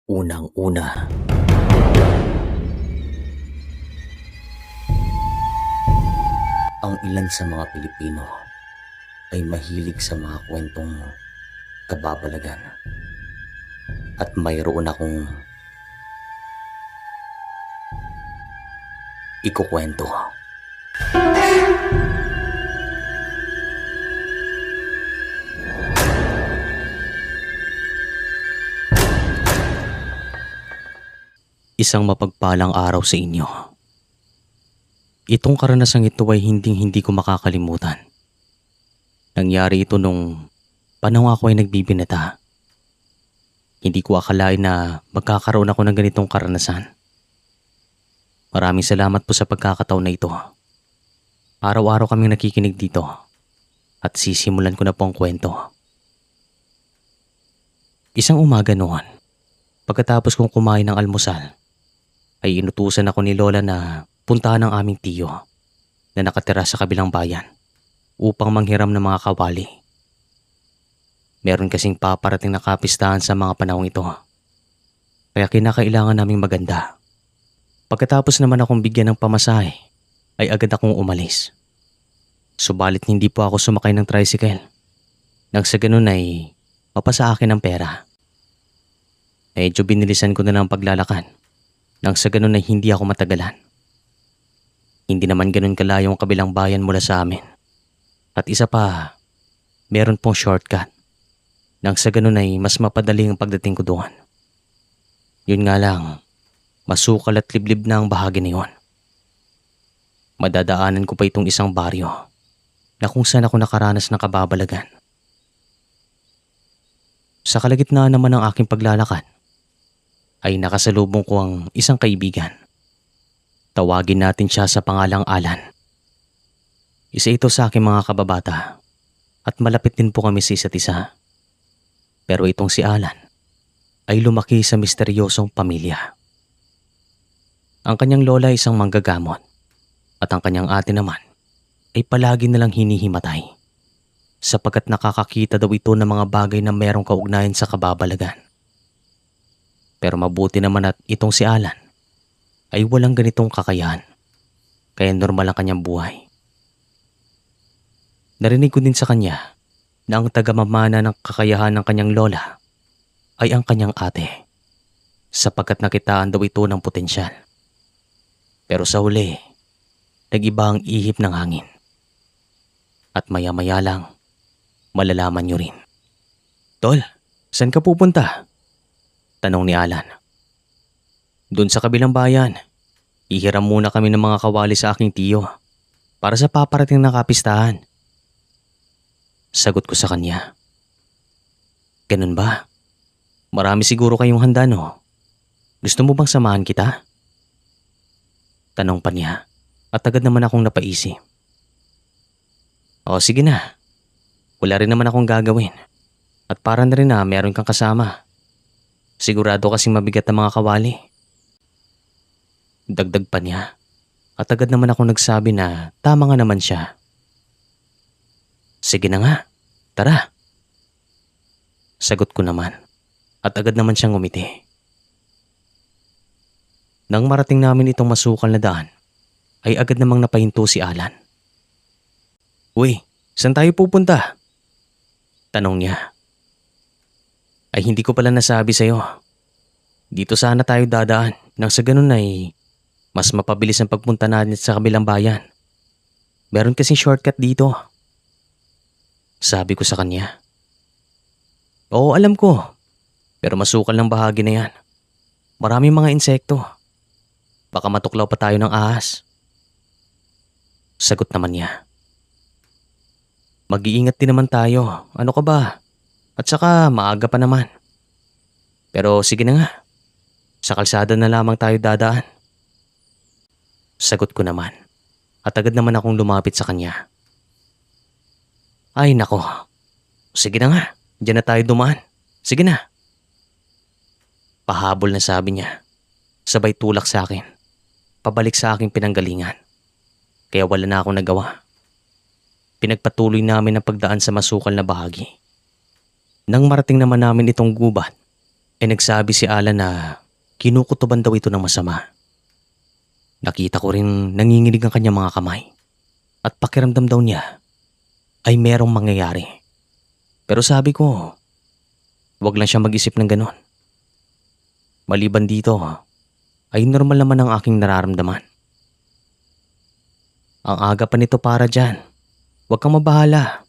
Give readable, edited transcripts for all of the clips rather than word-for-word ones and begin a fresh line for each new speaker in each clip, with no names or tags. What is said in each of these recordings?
Unang-una, ang ilan sa mga Pilipino ay mahilig sa mga kwentong kababalagan at mayroon akong ikukwento. Isang mapagpalang araw sa inyo. Itong karanasang ito ay hindi ko makakalimutan. Nangyari ito nung panahon ako ay nagbibinata. Hindi ko akalain na magkakaroon ako ng ganitong karanasan. Maraming salamat po sa pagkakataon na ito. Araw-araw kaming nakikinig dito at sisimulan ko na po ang kwento. Isang umaga noon, pagkatapos kong kumain ng almusal, ay inutusan ako ni Lola na puntahan ang aming tiyo na nakatira sa kabilang bayan upang manghiram ng mga kawali. Meron kasing paparating na kapistahan sa mga panahong ito, kaya kinakailangan naming maganda. Pagkatapos naman akong bigyan ng pamasahe, ay agad akong umalis. Subalit hindi po ako sumakay ng tricycle. Nang sa ganun ay mapasa akin ang pera. Medyo binilisan ko na ng paglalakad. Nang sa ganun ay hindi ako matagalan. Hindi naman ganun kalayo ang kabilang bayan mula sa amin. At isa pa, meron pong shortcut. Nang sa ganun ay mas mapadali ang pagdating ko doon. Yun nga lang, masukal at liblib na ang bahagi na yun. Madadaanan ko pa itong isang baryo na kung saan ako nakaranas ng kababalagan. Sa kalagitnaan naman ng aking paglalakad, ay nakasalubong ko ang isang kaibigan. Tawagin natin siya sa pangalang Alan. Isa ito sa aking mga kababata at malapit din po kami sa isa't isa. Pero itong si Alan ay lumaki sa misteryosong pamilya. Ang kanyang lola ay isang manggagamot at ang kanyang ate naman ay palagi nalang hinihimatay sapagkat nakakakita daw ito ng mga bagay na merong kaugnayan sa kababalagan. Pero mabuti naman at itong si Alan ay walang ganitong kakayahan, kaya normal ang kanyang buhay. Narinig ko din sa kanya na ang tagamamana ng kakayahan ng kanyang lola ay ang kanyang ate, sapagkat nakitaan daw ito ng potensyal. Pero sa huli, nag-iba ang ihip ng hangin. At maya-maya lang, malalaman nyo rin. Tol, saan ka pupunta? Tanong ni Alan. Doon sa kabilang bayan, ihiram muna kami ng mga kawali sa aking tiyo para sa paparating na kapistahan. Sagot ko sa kanya. Ganun ba? Marami siguro kayong handa, no? Gusto mo bang samahan kita? Tanong pa niya at agad naman akong napaisip. O sige na, wala rin naman akong gagawin at para na rin na meron kang kasama. Sigurado kasing mabigat ang mga kawali. Dagdag pa niya at agad naman ako nagsabi na tama nga naman siya. Sige na nga, tara. Sagot ko naman at agad naman siyang ngumiti. Nang marating namin itong masukal na daan, ay agad namang napahinto si Alan. Uy, saan tayo pupunta? Tanong niya. Ay hindi ko pala nasabi sa'yo. Dito sana tayo dadaan nang sa ganun ay mas mapabilis ang pagpunta natin sa kabilang bayan. Meron kasing shortcut dito. Sabi ko sa kanya. Oo, alam ko. Pero masukal ng bahagi na yan. Maraming mga insekto. Baka matuklaw pa tayo ng ahas. Sagot naman niya. Mag-iingat din naman tayo. Ano ka ba? At saka maaga pa naman. Pero sige na nga. Sa kalsada na lamang tayo dadaan. Sagot ko naman. At agad naman akong lumapit sa kanya. Ay nako. Sige na nga. Diyan na tayo dumaan. Sige na. Pahabol na sabi niya. Sabay tulak sa akin. Pabalik sa aking pinanggalingan. Kaya wala na akong nagawa. Pinagpatuloy namin ang pagdaan sa masukal na bahagi. Nang marating naman namin itong gubat, ay nagsabi si Alan na kinukutuban daw ito ng masama. Nakita ko rin nanginginig ang kanyang mga kamay at pakiramdam daw niya ay merong mangyayari. Pero sabi ko, wag lang siya mag-isip ng ganon. Maliban dito, ay normal naman ang aking nararamdaman. Ang aga pa nito para dyan. Huwag kang mabahala.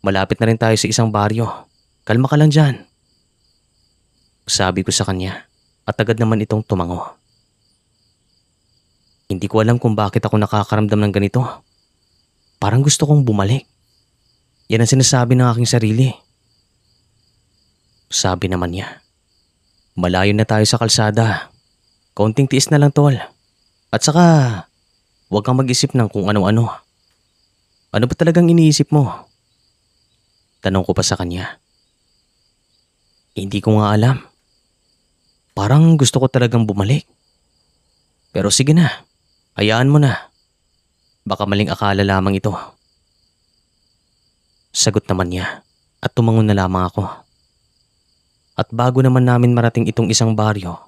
Malapit na rin tayo sa isang baryo. Kalma ka lang dyan. Sabi ko sa kanya at agad naman itong tumango. Hindi ko alam kung bakit ako nakakaramdam ng ganito. Parang gusto kong bumalik. Yan ang sinasabi ng aking sarili. Sabi naman niya, malayo na tayo sa kalsada. Kaunting tiis na lang, tol. At saka, huwag kang mag-isip ng kung ano-ano. Ano ba talagang iniisip mo? Tanong ko pa sa kanya. Hindi ko nga alam. Parang gusto ko talagang bumalik. Pero sige na, hayaan mo na. Baka maling akala lamang ito. Sagot naman niya at tumangon na lamang ako. At bago naman namin marating itong isang baryo,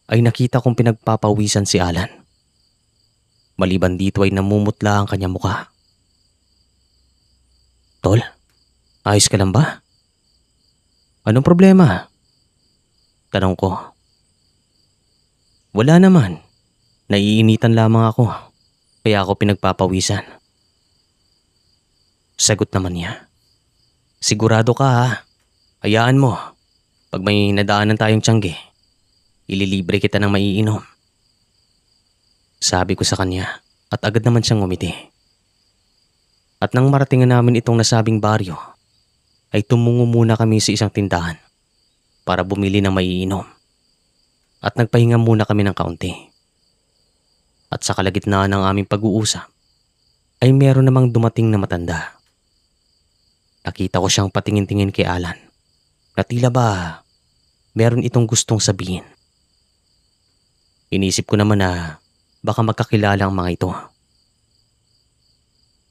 ay nakita kong pinagpapawisan si Alan. Maliban dito ay namumutla ang kanyang mukha. Tol, ayos ka lang ba? Anong problema? Tanong ko. Wala naman. Naiinitan lamang ako. Kaya ako pinagpapawisan. Sagot naman niya. Sigurado ka ha? Hayaan mo. Pag may nadaanan tayong tiyangge, ililibre kita ng maiinom. Sabi ko sa kanya at agad naman siyang ngumiti. At nang maratingan namin itong nasabing baryo, ay tumungo muna kami sa isang tindahan para bumili ng maiinom. At nagpahinga muna kami ng kaunti. At sa kalagitnaan ng aming pag-uusap, ay meron namang dumating na matanda. Nakita ko siyang patingin-tingin kay Alan na tila ba meron itong gustong sabihin. Inisip ko naman na baka magkakilala ang mga ito.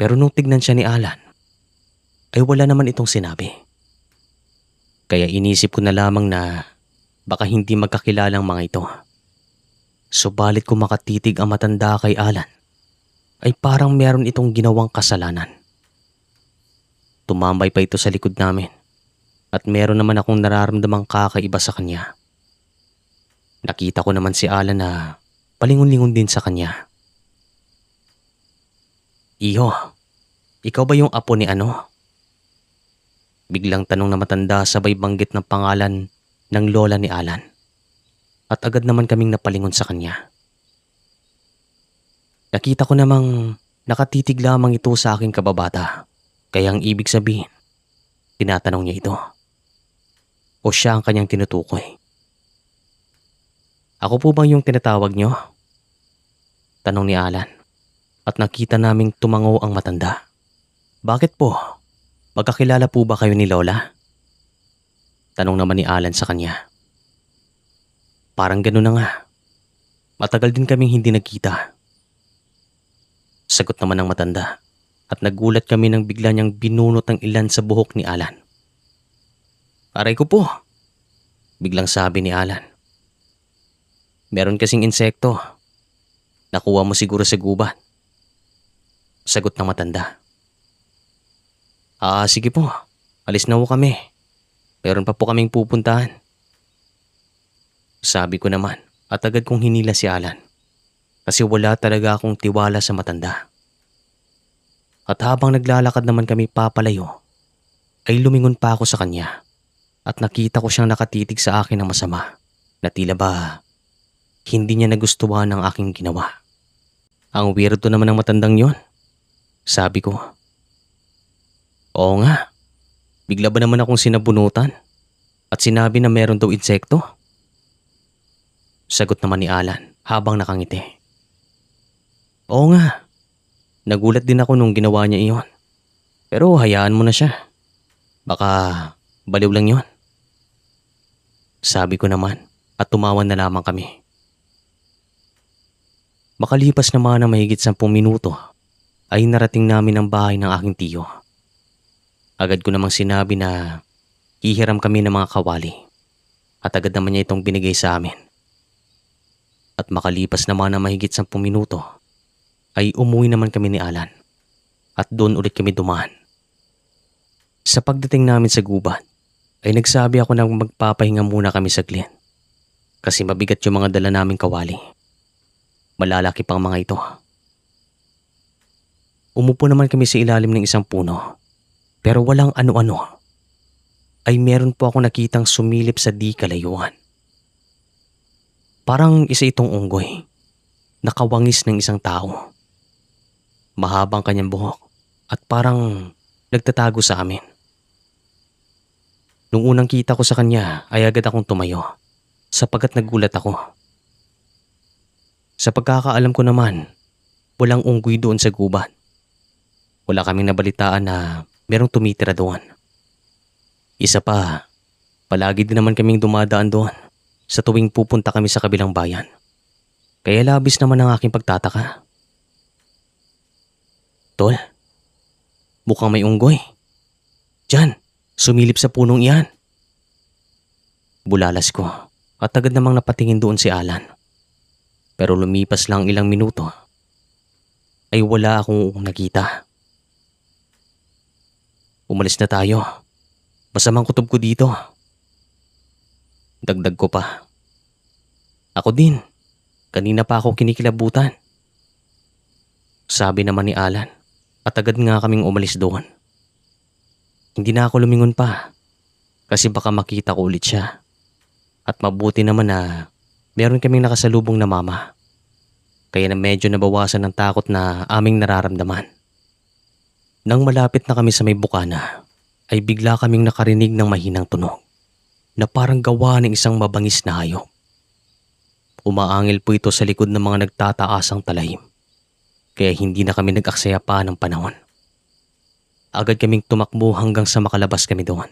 Pero nung tignan siya ni Alan, ay wala naman itong sinabi. Kaya inisip ko na lamang na baka hindi magkakilala ang mga ito. Subalit kung makatitig ang matanda kay Alan, ay parang meron itong ginawang kasalanan. Tumambay pa ito sa likod namin at meron naman akong nararamdamang kakaiba sa kanya. Nakita ko naman si Alan na palingon-lingon din sa kanya. Iho, ikaw ba yung apo ni ano? Biglang tanong na matanda sabay banggit ng pangalan ng lola ni Alan. At agad naman kaming napalingon sa kanya. Nakita ko namang nakatitig lamang ito sa aking kababata. Kaya ang ibig sabihin, tinatanong niya ito. O siya ang kanyang tinutukoy. Ako po bang yung tinatawag niyo? Tanong ni Alan. At nakita naming tumango ang matanda. Bakit po? Magkakilala po ba kayo ni Lola? Tanong naman ni Alan sa kanya. Parang gano'n na nga. Matagal din kaming hindi nagkita. Sagot naman ng matanda at nagulat kami nang bigla niyang binunot ang ilan sa buhok ni Alan. Aray ko po, biglang sabi ni Alan. Meron kasing insekto. Nakuha mo siguro sa gubat. Sagot ng matanda. Sige po, alis na po kami. Meron pa po kaming pupuntahan. Sabi ko naman at agad kong hinila si Alan kasi wala talaga akong tiwala sa matanda. At habang naglalakad naman kami papalayo, ay lumingon pa ako sa kanya at nakita ko siyang nakatitig sa akin ng masama na tila ba hindi niya nagustuhan ang aking ginawa. Ang weirdo naman ng matandang yon, sabi ko. Oo nga, bigla ba naman akong sinabunutan at sinabi na meron daw insekto? Sagot naman ni Alan habang nakangiti. Oo nga, nagulat din ako nung ginawa niya iyon. Pero hayaan mo na siya. Baka baliw lang yon. Sabi ko naman at tumawa na lamang kami. Makalipas naman ng mahigit 10 minuto ay narating namin ang bahay ng aking tiyo. Agad ko namang sinabi na hihiram kami ng mga kawali at agad naman niya itong binigay sa amin. At makalipas naman na mahigit 10 minuto ay umuwi naman kami ni Alan at doon ulit kami dumaan. Sa pagdating namin sa gubat ay nagsabi ako na magpapahinga muna kami saglit kasi mabigat yung mga dala naming kawali. Malalaki pang mga ito. Umupo naman kami sa ilalim ng isang puno pero walang ano-ano ay meron po ako nakitang sumilip sa di kalayuan. Parang isa itong unggoy, nakawangis ng isang tao. Mahabang kanyang buhok at parang nagtatago sa amin. Nung unang kita ko sa kanya ay agad akong tumayo sapagkat nagulat ako. Sa pagkakaalam ko naman, walang unggoy doon sa gubat. Wala kaming nabalitaan na merong tumitira doon. Isa pa, palagi din naman kaming dumadaan doon sa tuwing pupunta kami sa kabilang bayan. Kaya labis naman ang aking pagtataka. Tol, mukhang may unggoy. Diyan, sumilip sa punong iyan. Bulalas ko at agad namang napatingin doon si Alan. Pero lumipas lang ilang minuto ay wala akong nakita. Umalis na tayo. Masamang kutob ko dito. Dagdag ko pa. Ako din. Kanina pa ako kinikilabutan. Sabi naman ni Alan at agad nga kaming umalis doon. Hindi na ako lumingon pa kasi baka makita ko ulit siya. At mabuti naman na meron kaming nakasalubong na mama. Kaya na medyo nabawasan ng takot na aming nararamdaman. Nang malapit na kami sa may bukana ay bigla kaming nakarinig ng mahinang tunog na parang gawa ng isang mabangis na hayop. Umaangil po ito sa likod ng mga nagtataasang talahim. Kaya hindi na kami nag-aksaya pa ng panahon. Agad kaming tumakbo hanggang sa makalabas kami doon.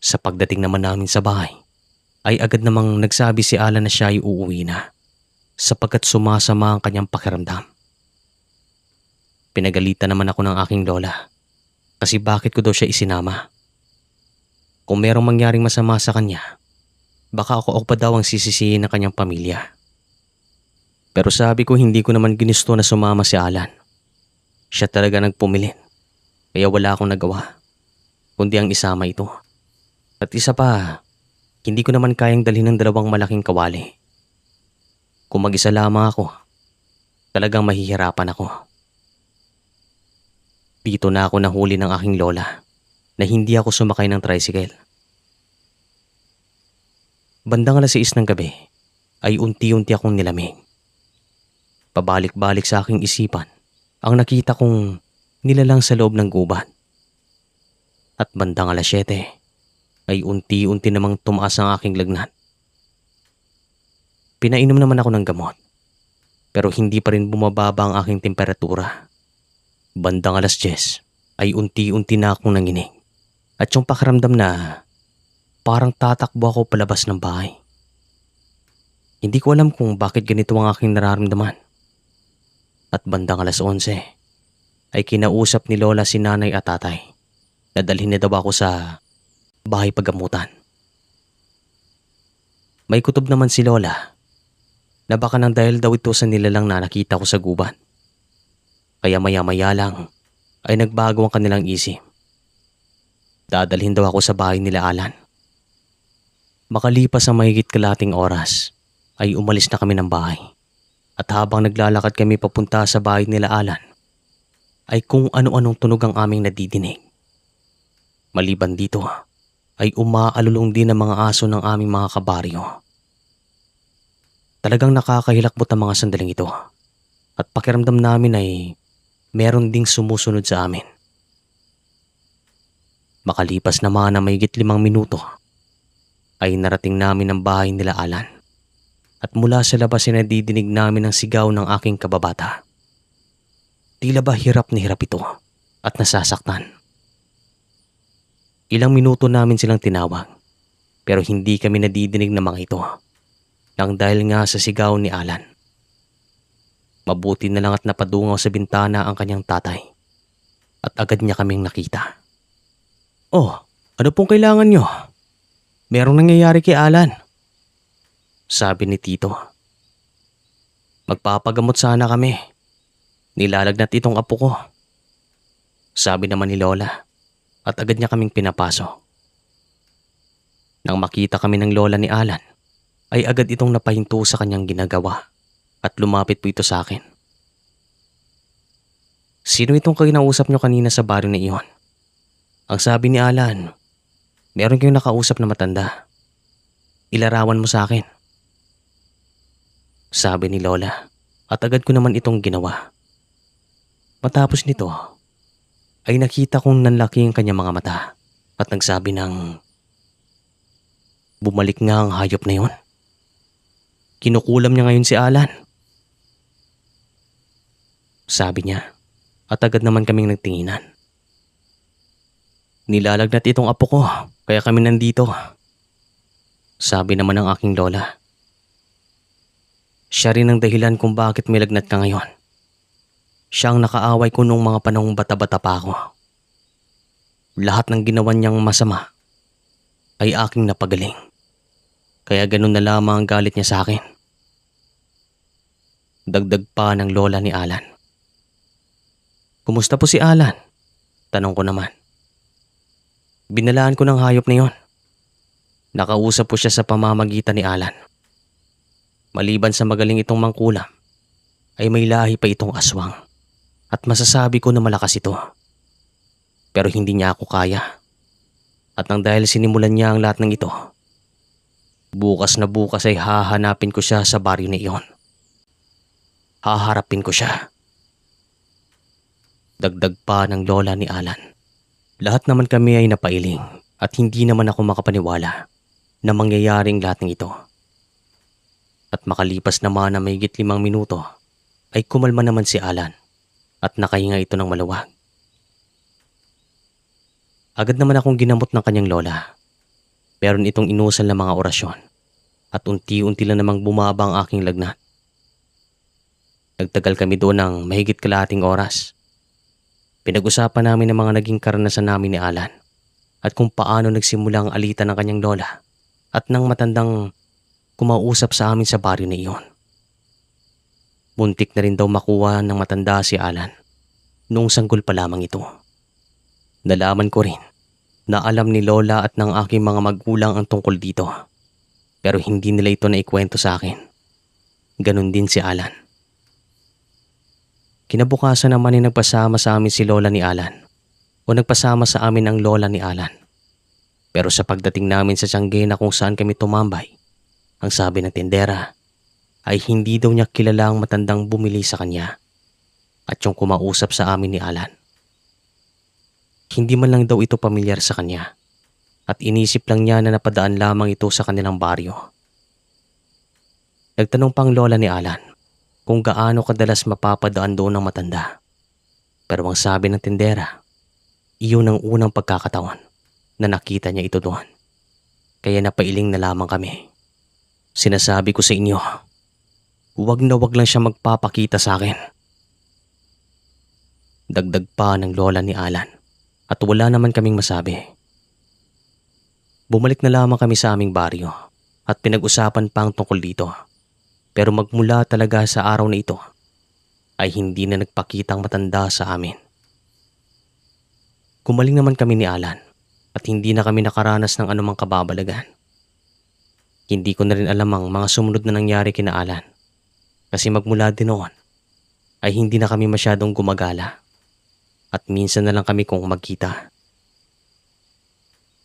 Sa pagdating naman namin sa bahay, ay agad namang nagsabi si Alan na siya ay uuwi na sapagkat sumasama ang kanyang pakiramdam. Pinagalitan naman ako ng aking lola kasi bakit ko daw siya isinama. Kung merong mangyaring masama sa kanya, baka ako pa daw ang sisisihin ng kanyang pamilya. Pero sabi ko hindi ko naman ginusto na sumama si Alan. Siya talaga nagpumilit, kaya wala akong nagawa, kundi ang isama ito. At isa pa, hindi ko naman kayang dalhin ng 2 malaking kawali. Kung mag-isa lamang ako, talagang mahihirapan ako. Dito na ako nahuli ng aking lola na hindi ako sumakay ng tricycle. Bandang 6:00 ng gabi ay unti-unti akong nilamig. Pabalik-balik sa aking isipan ang nakita kong nilalang sa loob ng gubat. At bandang 7:00 ay unti-unti namang tumaas ang aking lagnat. Pinainom naman ako ng gamot pero hindi pa rin bumababa ang aking temperatura. Bandang 10:00 ay unti-unti na akong nanginig at yung pakiramdam na parang tatakbo ako palabas ng bahay. Hindi ko alam kung bakit ganito ang aking nararamdaman. At bandang 11:00 ay kinausap ni Lola si nanay at tatay na dalhin na daw ako sa bahay paggamutan. May kutob naman si Lola na baka nang dahil daw ito sa nilalang na nakita ko sa gubat. Kaya maya-maya lang ay nagbago ang kanilang isip. Dadalhin daw ako sa bahay nila Alan. Makalipas ang mahigit kalating oras ay umalis na kami ng bahay. At habang naglalakad kami papunta sa bahay nila Alan, ay kung ano-anong tunog ang aming nadidinig. Maliban dito, ay umaalulong din ang mga aso ng aming mga kabaryo. Talagang nakakahilakbot ang mga sandaling ito. At pakiramdam namin ay meron ding sumusunod sa amin. Makalipas naman na mahigit 5 minuto, ay narating namin ang bahay nila Alan. At mula sa labas ay nadidinig namin ang sigaw ng aking kababata. Tila ba hirap na hirap ito at nasasaktan. Ilang minuto namin silang tinawag pero hindi kami nadidinig ng mga ito nang dahil nga sa sigaw ni Alan. Mabuti na lang at napadungaw sa bintana ang kanyang tatay at agad niya kaming nakita. Oh, ano pong kailangan nyo? Merong nangyayari kay Alan, sabi ni Tito. Magpapagamot sana kami. Nilalagnat itong apo ko, sabi naman ni Lola at agad niya kaming pinapasok. Nang makita kami ng lola ni Alan, ay agad itong napahinto sa kanyang ginagawa at lumapit po ito sa akin. Sino itong kinausap niyo kanina sa baryo na iyon? Ang sabi ni Alan, meron kayong nakausap na matanda. Ilarawan mo sa akin, sabi ni Lola at agad ko naman itong ginawa. Matapos nito, ay nakita kong nanlaki ang kanyang mga mata at nagsabi ng, bumalik nga ang hayop na yon. Kinukulam niya ngayon si Alan, sabi niya at agad naman kaming nagtinginan. Nilalagnat itong apo ko kaya kami nandito, sabi naman ng aking lola. Siya rin ang dahilan kung bakit may lagnat ka ngayon. Siya ang nakaaway ko nung mga panahong bata-bata pa ako. Lahat ng ginawa niyang masama ay aking napagaling. Kaya ganun na lamang ang galit niya sa akin. Dagdag pa ng lola ni Alan. Kumusta po si Alan? Tanong ko naman. Binalaan ko ng hayop na yon. Nakausap po siya sa pamamagitan ni Alan. Maliban sa magaling itong mangkulam, ay may lahi pa itong aswang. At masasabi ko na malakas ito. Pero hindi niya ako kaya. At nang dahil sinimulan niya ang lahat ng ito, bukas na bukas ay hahanapin ko siya sa baryo na iyon. Haharapin ko siya. Dagdag pa ng lola ni Alan. Lahat naman kami ay napailing at hindi naman ako makapaniwala na mangyayaring lahat ng ito. At makalipas naman na mahigit 5 minuto, ay kumalma naman si Alan. At nakahinga ito ng maluwag. Agad naman akong ginamot ng kanyang lola. Meron itong inusal na mga orasyon at unti-unti lang namang bumaba ang aking lagnat. Nagtagal kami doon ng mahigit kalahating oras. Pinag-usapan namin ang mga naging karanasan namin ni Alan at kung paano nagsimula ang alitan ng kanyang lola at ng matandang kumausap sa amin sa baryo na iyon. Muntik na rin daw makuha ng matanda si Alan noong sanggol pa lamang ito. Nalaman ko rin na alam ni Lola at ng aking mga magulang ang tungkol dito. Pero hindi nila ito naikwento sa akin. Ganon din si Alan. Kinabukasan naman ay nagpasama sa amin si Lola ni Alan o nagpasama sa amin ang Lola ni Alan. Pero sa pagdating namin sa Tiangge na kung saan kami tumambay, ang sabi ng tindera ay hindi daw niya kilala ang matandang bumili sa kanya at yung kumausap sa amin ni Alan. Hindi man lang daw ito pamilyar sa kanya at inisip lang niya na napadaan lamang ito sa kanilang baryo. Nagtanong pang lola ni Alan kung gaano kadalas mapapadaan doon ng matanda. Pero ang sabi ng tindera, iyon ang unang pagkakataon na nakita niya ito doon. Kaya napailing na lamang kami. Sinasabi ko sa inyo, huwag na huwag lang siya magpapakita sa akin. Dagdag pa ng lola ni Alan at wala naman kaming masabi. Bumalik na lamang kami sa aming baryo at pinag-usapan pa ang tungkol dito. Pero magmula talaga sa araw na ito ay hindi na nagpakita ang matanda sa amin. Kumaling naman kami ni Alan at hindi na kami nakaranas ng anumang kababalagan. Hindi ko na rin alam ang mga sumunod na nangyari kina Alan. Kasi magmula din noon ay hindi na kami masyadong gumagala at minsan na lang kami kung magkita.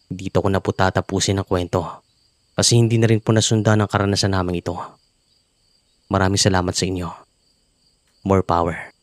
Dito ko na po tatapusin ang kwento kasi hindi na rin po nasundan ang karanasan namin ito. Maraming salamat sa inyo. More power.